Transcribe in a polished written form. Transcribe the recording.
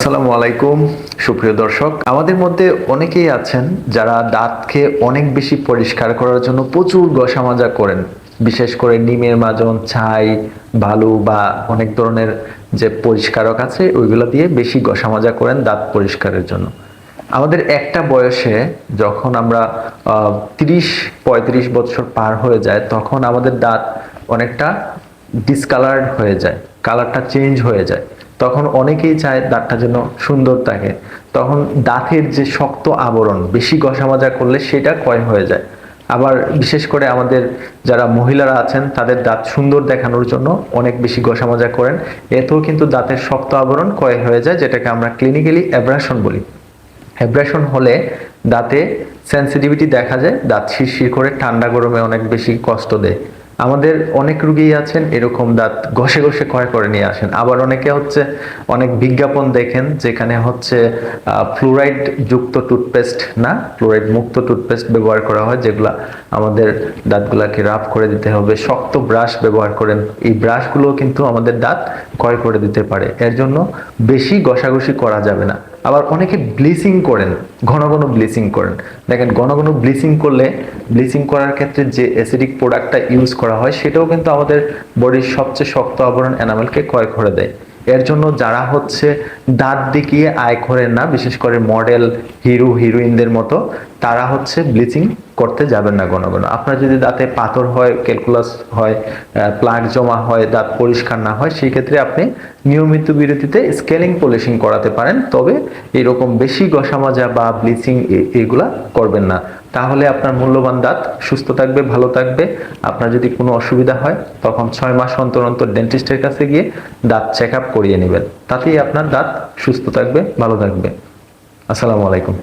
আসসালামু আলাইকুম সুপ্রিয় দর্শক, আমাদের মধ্যে অনেকেই আছেন যারা দাঁতকে অনেক বেশি পরিষ্কার করার জন্য প্রচুর ঘষা মাজা করেন। বিশেষ করে নিমের মাজন, ছাই, বালু বা অনেক ধরনের যে পরিষ্কারক আছে ওইগুলো দিয়ে বেশি ঘষা মাজা করেন দাঁত পরিষ্কারের জন্য। আমাদের একটা বয়সে যখন আমরা 30-35 বছর পার হয়ে যায় তখন আমাদের দাঁত অনেকটা ডিসকালার্ড হয়ে যায়, কালারটা চেঞ্জ হয়ে যায়। তখন অনেকেই চায় দাঁতটা যেন সুন্দর থাকে। তখন দাঁতের যে শক্ত আবরণ বেশি ঘষা মাজা করলে সেটা ক্ষয় হয়ে যায়। আবার বিশেষ করে আমাদের যারা মহিলারা আছেন তাদের দাঁত সুন্দর দেখানোর জন্য অনেক বেশি ঘষা মাজা করেন, এতেও কিন্তু দাঁতের শক্ত আবরণ ক্ষয় হয়ে যায়, যেটাকে আমরা ক্লিনিক্যালি অ্যাব্রাশন বলি। অ্যাব্রেশন হলে দাঁতে সেনসিটিভিটি দেখা যায়, দাঁত শিরশির করে ঠান্ডা গরমে অনেক বেশি কষ্ট দেয়। আমাদের অনেক রোগীই আছেন এরকম দাঁত ঘষে ঘষে ক্ষয় করে নিয়ে আসেন। আবার অনেকে হচ্ছে অনেক বিজ্ঞাপন দেখেন যেখানে হচ্ছে ফ্লুরাইড যুক্ত টুথপেস্ট না, ফ্লুরাইড মুক্ত টুথপেস্ট ব্যবহার করা হয়, যেগুলা আমাদের দাঁতগুলাকে রাফ করে দিতে হবে। শক্ত ব্রাশ ব্যবহার করেন, এই ব্রাশগুলো কিন্তু আমাদের দাঁত ক্ষয় করে দিতে পারে। এর জন্য বেশি ঘষাঘষি করা যাবে না। আবার অনেকে ব্লিচিং করেন, ঘন ঘন ব্লিচিং করেন। দেখেন ঘন ঘন ব্লিচিং করলে, ব্লিচিং করার ক্ষেত্রে যে অ্যাসিডিক প্রোডাক্টটা ইউজ করা হয় সেটাও কিন্তু আমাদের বডির সবচেয়ে শক্ত আবরণ এনামেলকে ক্ষয় করে দেয়। এর জন্য যারা হচ্ছে দাঁত দেখিয়ে আয় করেন না, বিশেষ করে মডেল, হিরো হিরোইনদের মতো, তারা হচ্ছে ব্লিচিং করতে যাবেন না ঘন ঘন। আপনার যদি দাঁতে পাথর হয়, ক্যালকুলাস হয়, প্লাক জমা হয়, দাঁত পরিষ্কার না হয়, সেই ক্ষেত্রে আপনি নিয়মিত বিরতিতে স্কেলিং পলিশিং করাতে পারেন। তবে এরকম বেশি ঘষা মাজা বা ব্লিচিং এগুলা করবেন না, তাহলে আপনার মূল্যবান দাঁত সুস্থ থাকবে, ভালো থাকবে। আপনার যদি কোনো অসুবিধা হয় তখন 6 মাস অন্তর অন্তর ডেন্টিস্টের কাছে গিয়ে দাঁত চেক আপ করিয়ে নেবেন, তাতেই আপনার দাঁত সুস্থ থাকবে, ভালো থাকবে। আসসালামু আলাইকুম।